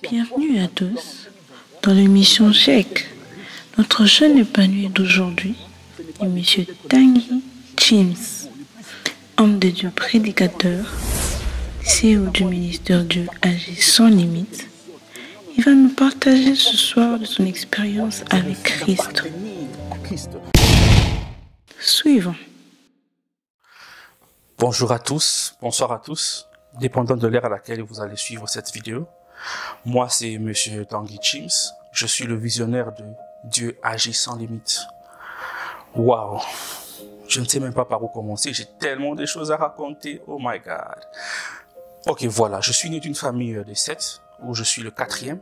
Bienvenue à tous dans l'émission Cheikh. Notre jeune épanoui d'aujourd'hui est M. Tanguy James, homme de Dieu prédicateur, CEO du ministère Dieu agit sans limite. Il va nous partager ce soir de son expérience avec Christ. Suivons. Bonjour à tous, bonsoir à tous, dépendant de l'ère à laquelle vous allez suivre cette vidéo. Moi, c'est Monsieur Tanguy James. Je suis le visionnaire de Dieu agit sans limite. Waouh! Je ne sais même pas par où commencer. J'ai tellement de choses à raconter. Oh my God! Ok, voilà. Je suis né d'une famille de 7, où je suis le 4e.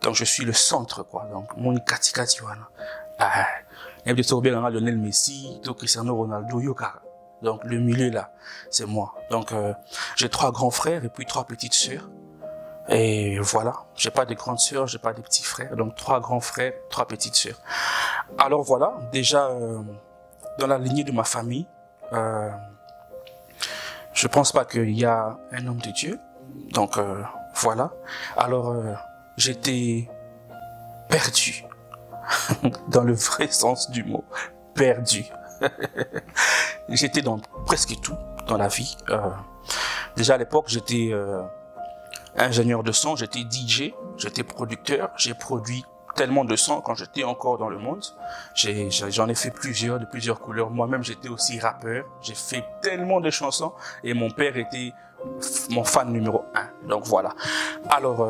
Donc, je suis le centre, quoi. Donc, mon Kati voilà. Lionel Messi, Cristiano Ronaldo, Yokara. Donc, le milieu, là, c'est moi. Donc, j'ai 3 grands frères et puis 3 petites sœurs. Et voilà, j'ai pas de grandes sœurs, j'ai pas de petits frères, donc 3 grands frères, 3 petites sœurs. Alors voilà, déjà dans la lignée de ma famille, je pense pas qu'il y a un homme de Dieu, donc voilà. Alors j'étais perdu, dans le vrai sens du mot, perdu. J'étais dans presque tout dans la vie. Déjà à l'époque, j'étais ingénieur de son, j'étais DJ, j'étais producteur, j'ai produit tellement de sons quand j'étais encore dans le monde. J'en ai fait plusieurs, de plusieurs couleurs. Moi-même, j'étais aussi rappeur. J'ai fait tellement de chansons et mon père était mon fan numéro 1. Donc voilà. Alors,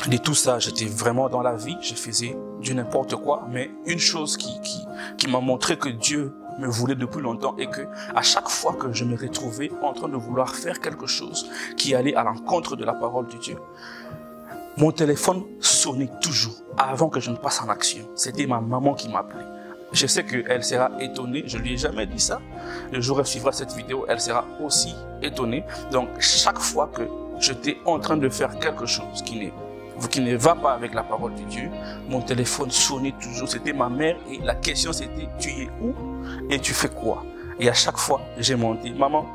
de tout ça, j'étais vraiment dans la vie. Je faisais du n'importe quoi. Mais une chose qui m'a montré que Dieu me voulait depuis longtemps et que à chaque fois que je me retrouvais en train de vouloir faire quelque chose qui allait à l'encontre de la parole de Dieu, mon téléphone sonnait toujours avant que je ne passe en action. C'était ma maman qui m'appelait. Je sais qu'elle sera étonnée, je lui ai jamais dit ça. Le jour où elle suivra cette vidéo, elle sera aussi étonnée. Donc chaque fois que j'étais en train de faire quelque chose qui ne va pas avec la parole de Dieu, mon téléphone sonnait toujours. C'était ma mère et la question c'était « Tu es où et tu fais quoi ?» Et à chaque fois, j'ai menti. « Maman,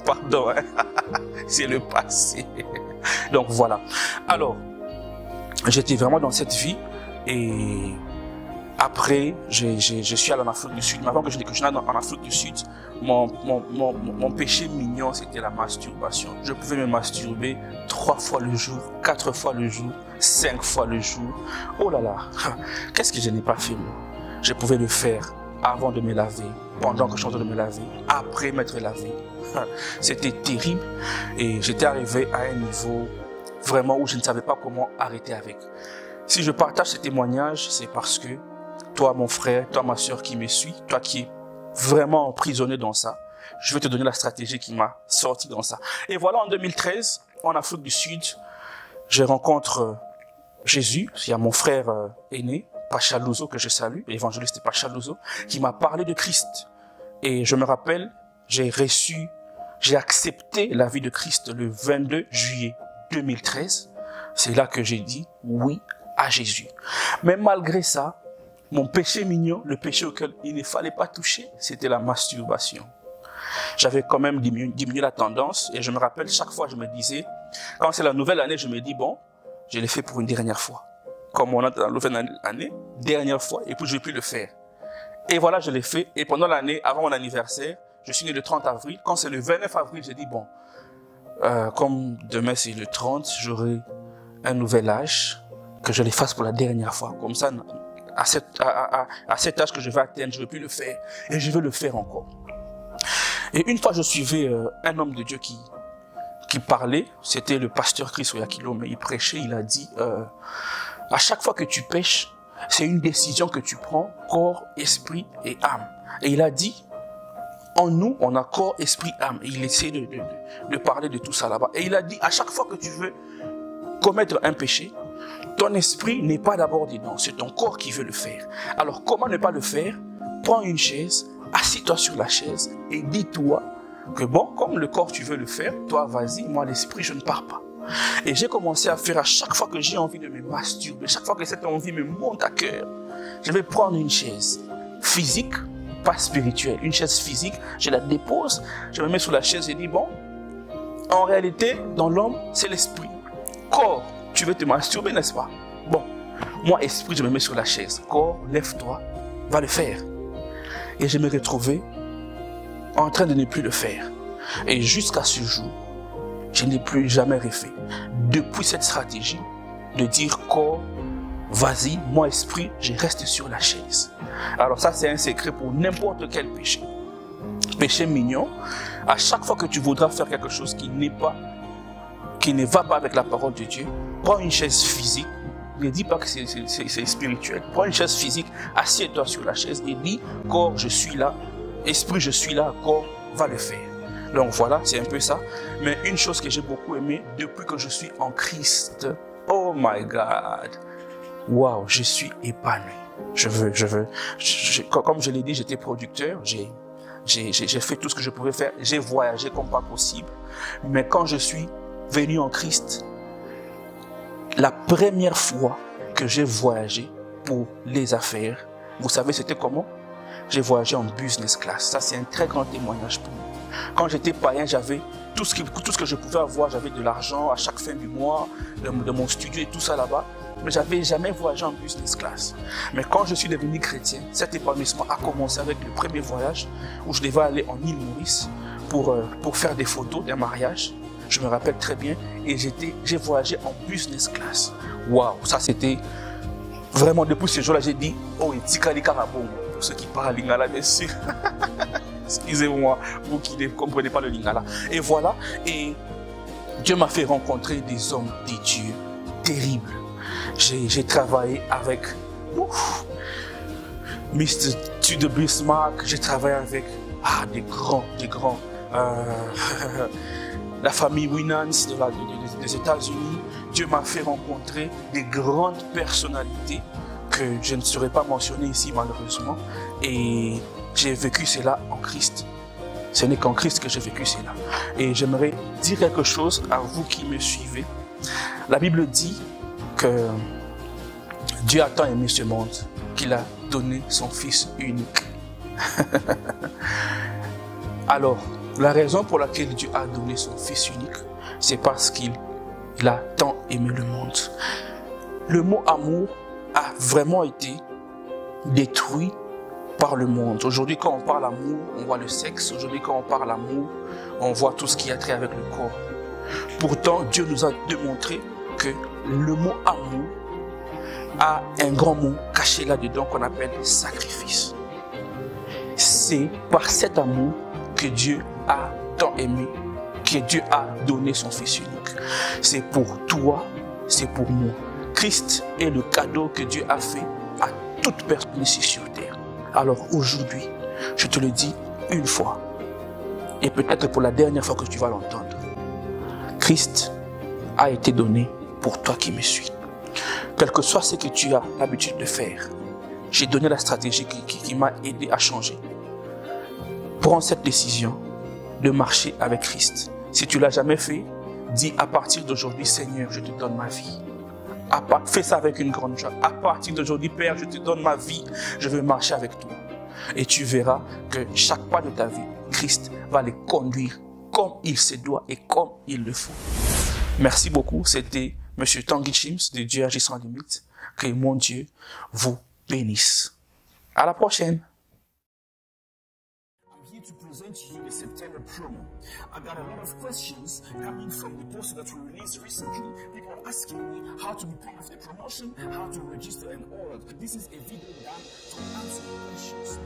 pardon, hein? C'est le passé. » Donc voilà. Alors, j'étais vraiment dans cette vie et après, je suis allé en Afrique du Sud. Mais avant que je n'aille en Afrique du Sud, mon péché mignon, c'était la masturbation. Je pouvais me masturber 3 fois le jour, 4 fois le jour, 5 fois le jour. Oh là là, qu'est-ce que je n'ai pas fait moi? Je pouvais le faire avant de me laver, pendant que je suis en train de me laver, après m'être lavé. C'était terrible et j'étais arrivé à un niveau vraiment où je ne savais pas comment arrêter avec. Si je partage ces témoignages, c'est parce que toi, mon frère, toi, ma soeur qui me suit, toi qui es vraiment emprisonné dans ça, je vais te donner la stratégie qui m'a sorti dans ça. Et voilà, en 2013, en Afrique du Sud, je rencontre Jésus. Il y a mon frère aîné, Pacha Louzo, que je salue, l'évangéliste Pacha Louzo, qui m'a parlé de Christ. Et je me rappelle, j'ai accepté la vie de Christ le 22 juillet 2013. C'est là que j'ai dit oui à Jésus. Mais malgré ça, mon péché mignon, le péché auquel il ne fallait pas toucher, c'était la masturbation. J'avais quand même diminué la tendance et je me rappelle, chaque fois je me disais, quand c'est la nouvelle année, je me dis, bon, je l'ai fait pour une dernière fois. Comme on entre dans la nouvelle année, dernière fois, et puis je ne vais plus le faire. Et voilà, je l'ai fait. Et pendant l'année, avant mon anniversaire, je suis né le 30 avril. Quand c'est le 29 avril, j'ai dit, bon, comme demain c'est le 30, j'aurai un nouvel âge, que je les fasse pour la dernière fois. Comme ça, à cet âge que je vais atteindre, je ne vais plus le faire. Et je veux le faire encore. Et une fois, je suivais un homme de Dieu qui parlait. C'était le pasteur Chris Oyakilo, mais il prêchait, il a dit, à chaque fois que tu pêches, c'est une décision que tu prends, corps, esprit et âme. Et il a dit, en nous, on a corps, esprit, âme. Et il essaie de parler de tout ça là-bas. Et il a dit, à chaque fois que tu veux commettre un péché, ton esprit n'est pas d'abord dedans, c'est ton corps qui veut le faire. Alors comment ne pas le faire? Prends une chaise, assis-toi sur la chaise et dis-toi que bon, comme le corps tu veux le faire, toi vas-y, moi l'esprit je ne pars pas. Et j'ai commencé à faire à chaque fois que j'ai envie de me masturber, chaque fois que cette envie me monte à cœur, je vais prendre une chaise physique, pas spirituelle, une chaise physique, je la dépose, je me mets sur la chaise et dis bon, en réalité, dans l'homme, c'est l'esprit. corps, tu veux te masturber, n'est-ce pas? Bon, moi, esprit, je me mets sur la chaise. Corps, lève-toi, va le faire. Et je me retrouvais en train de ne plus le faire. Et jusqu'à ce jour, je n'ai plus jamais refait. Depuis cette stratégie de dire corps, vas-y, moi esprit, je reste sur la chaise. Alors ça, c'est un secret pour n'importe quel péché. Péché mignon, à chaque fois que tu voudras faire quelque chose qui ne va pas avec la parole de Dieu, prends une chaise physique. Ne dis pas que c'est spirituel. Prends une chaise physique, assieds-toi sur la chaise et dis, corps, je suis là, esprit, je suis là, corps, va le faire. Donc voilà, c'est un peu ça. Mais une chose que j'ai beaucoup aimé depuis que je suis en Christ, oh my God, waouh, je suis épanoui. Comme je l'ai dit, j'étais producteur, j'ai fait tout ce que je pouvais faire, j'ai voyagé comme pas possible. Mais quand je suis venu en Christ, la première fois que j'ai voyagé pour les affaires, vous savez c'était comment? J'ai voyagé en business class. Ça c'est un très grand témoignage pour moi. Quand j'étais païen, j'avais tout ce que je pouvais avoir. J'avais de l'argent à chaque fin du mois, de mon studio et tout ça là-bas. Mais j'avais jamais voyagé en business class. Mais quand je suis devenu chrétien, cet épanouissement a commencé avec le premier voyage où je devais aller en île Maurice pour faire des photos d'un mariage. Je me rappelle très bien. Et j'ai voyagé en business class. Waouh, ça c'était vraiment depuis ce jour-là, j'ai dit, oh, et Tikali Karabon, pour ceux qui parlent lingala, bien sûr. Excusez-moi, vous qui ne comprenez pas le lingala. Et voilà, et Dieu m'a fait rencontrer des hommes, des dieux terribles. J'ai travaillé avec Mr. Tudor Bismarck, j'ai travaillé avec des grands. La famille Winans des États-Unis. Dieu m'a fait rencontrer des grandes personnalités que je ne saurais pas mentionner ici malheureusement. Et j'ai vécu cela en Christ. Ce n'est qu'en Christ que j'ai vécu cela. Et j'aimerais dire quelque chose à vous qui me suivez. La Bible dit que Dieu a tant aimé ce monde qu'il a donné son Fils unique. Alors, la raison pour laquelle Dieu a donné son Fils unique, c'est parce qu'il a tant aimé le monde. Le mot amour a vraiment été détruit par le monde. Aujourd'hui, quand on parle amour, on voit le sexe. Aujourd'hui, quand on parle amour, on voit tout ce qui a trait avec le corps. Pourtant, Dieu nous a démontré que le mot amour a un grand mot caché là-dedans qu'on appelle sacrifice. C'est par cet amour que Dieu a tant aimé, que Dieu a donné son Fils unique. C'est pour toi, c'est pour moi. Christ est le cadeau que Dieu a fait à toute personne ici sur terre. Alors aujourd'hui, je te le dis une fois, et peut-être pour la dernière fois que tu vas l'entendre. Christ a été donné pour toi qui me suis. Quel que soit ce que tu as l'habitude de faire, j'ai donné la stratégie qui m'a aidé à changer. Prends cette décision de marcher avec Christ. Si tu ne l'as jamais fait, dis à partir d'aujourd'hui, Seigneur, je te donne ma vie. Fais ça avec une grande joie. À partir d'aujourd'hui, Père, je te donne ma vie. Je veux marcher avec toi. Et tu verras que chaque pas de ta vie, Christ va les conduire comme il se doit et comme il le faut. Merci beaucoup. C'était M. Tanguy Chims de Dieu Agit Sans Limite. Que mon Dieu vous bénisse. À la prochaine. To present you the September promo. I got a lot of questions coming from the post that we released recently. People are asking me how to be part of the promotion, how to register and all. This is a video done to answer your questions.